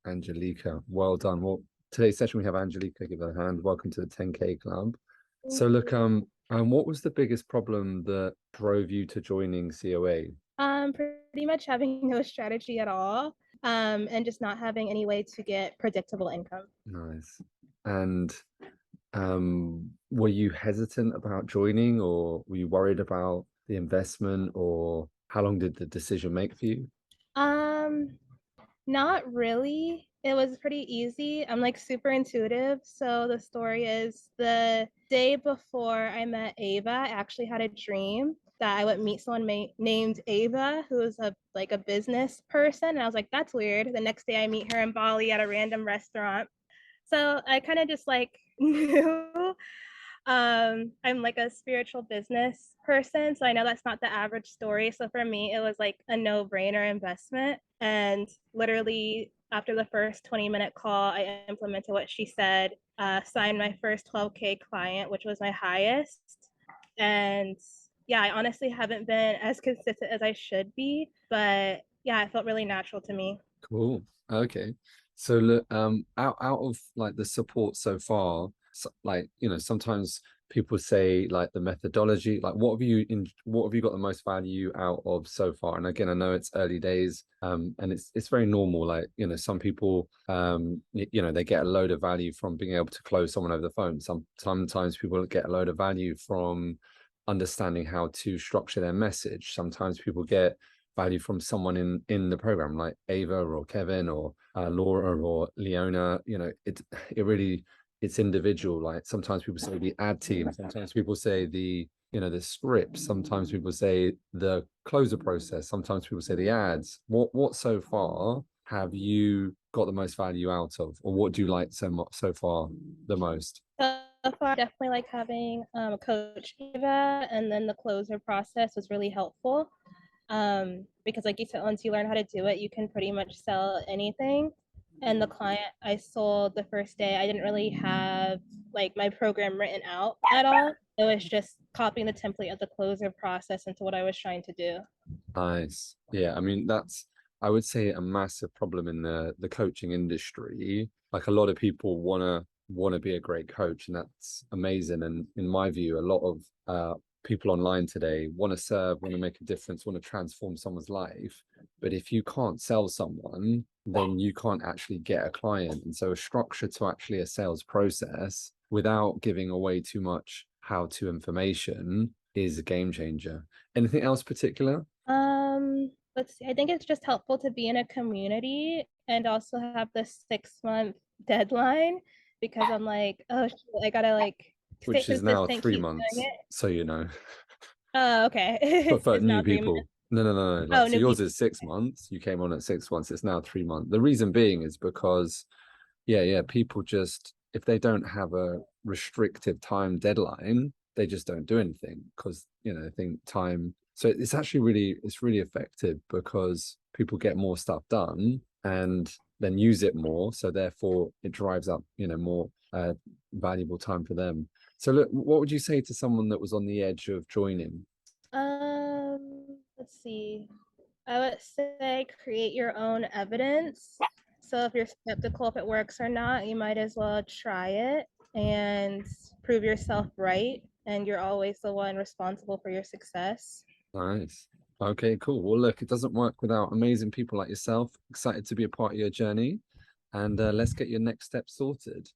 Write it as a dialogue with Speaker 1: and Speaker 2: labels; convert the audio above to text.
Speaker 1: Angelica. Well done. Well, today's session we have Angelica. Give her a hand. Welcome to the 10K Club. So look, what was the biggest problem that drove you to joining COA?
Speaker 2: Pretty much having no strategy at all, and just not having any way to get predictable income.
Speaker 1: Nice. And were you hesitant about joining, or were you worried about the investment, or how long did the decision make for you?
Speaker 2: Um, Not really. It was pretty easy. I'm like super intuitive. So the story is the day before I met Ava, I actually had a dream that I would meet someone named Ava, who was a business person. And I was like, that's weird. The next day I meet her in Bali at a random restaurant. So I kind of just like knew. I'm like a spiritual business person, so I know that's not the average story. So for me, it was like a no-brainer investment. And literally after the first 20-minute call, I implemented what she said, signed my first 12K client, which was my highest. And yeah, I honestly haven't been as consistent as I should be, but yeah, it felt really natural to me.
Speaker 1: Cool. Okay. So look, out of like the support so far, so, like, sometimes people say like the methodology, like what have you got the most value out of so far? And again, I know it's early days, and it's very normal. Like, some people, they get a load of value from being able to close someone over the phone. Sometimes people get a load of value from understanding how to structure their message. Sometimes people get value from someone in the program like Ava or Kevin or Laura or Leona. It's individual. Like sometimes people say the ad team, sometimes people say the script, sometimes people say the closer process, sometimes people say the ads. What so far have you got the most value out of, or what do you like so far the most?
Speaker 2: So far, definitely like having Coach Eva, and then the closer process was really helpful. Because like you said, once you learn how to do it, you can pretty much sell anything. And the client I sold the first day, I didn't really have like my program written out at all. It was just copying the template of the closer process into what I was trying to do.
Speaker 1: Nice. Yeah, I mean that's, I would say, a massive problem in the coaching industry. Like a lot of people wanna be a great coach, and that's amazing. And in my view, a lot of people online today want to serve, want to make a difference, want to transform someone's life. But if you can't sell someone, then you can't actually get a client. And so a structure to actually a sales process without giving away too much how-to information is a game changer. Anything else particular?
Speaker 2: Let's see. I think it's just helpful to be in a community and also have the 6 month deadline because I'm like, oh, shit, I gotta like stay
Speaker 1: Which is now
Speaker 2: consistent,
Speaker 1: three
Speaker 2: keep doing
Speaker 1: months,
Speaker 2: it.
Speaker 1: so you know.
Speaker 2: Oh, okay.
Speaker 1: For
Speaker 2: It's
Speaker 1: new
Speaker 2: now 3 months.
Speaker 1: people. No, no, no, no.
Speaker 2: Oh,
Speaker 1: Like, so
Speaker 2: new
Speaker 1: yours
Speaker 2: people.
Speaker 1: is 6 months. You came on at 6 months. It's now 3 months. The reason being is because, yeah, yeah, people just, if they don't have a restrictive time deadline, they just don't do anything because, I think time. So it's actually it's really effective because people get more stuff done and then use it more. So therefore it drives up, more valuable time for them. So look, what would you say to someone that was on the edge of joining?
Speaker 2: Let's see. I would say create your own evidence. So if you're skeptical if it works or not, you might as well try it and prove yourself right. And you're always the one responsible for your success.
Speaker 1: Nice. Okay, cool. Well, look, it doesn't work without amazing people like yourself. Excited to be a part of your journey, and let's get your next step sorted.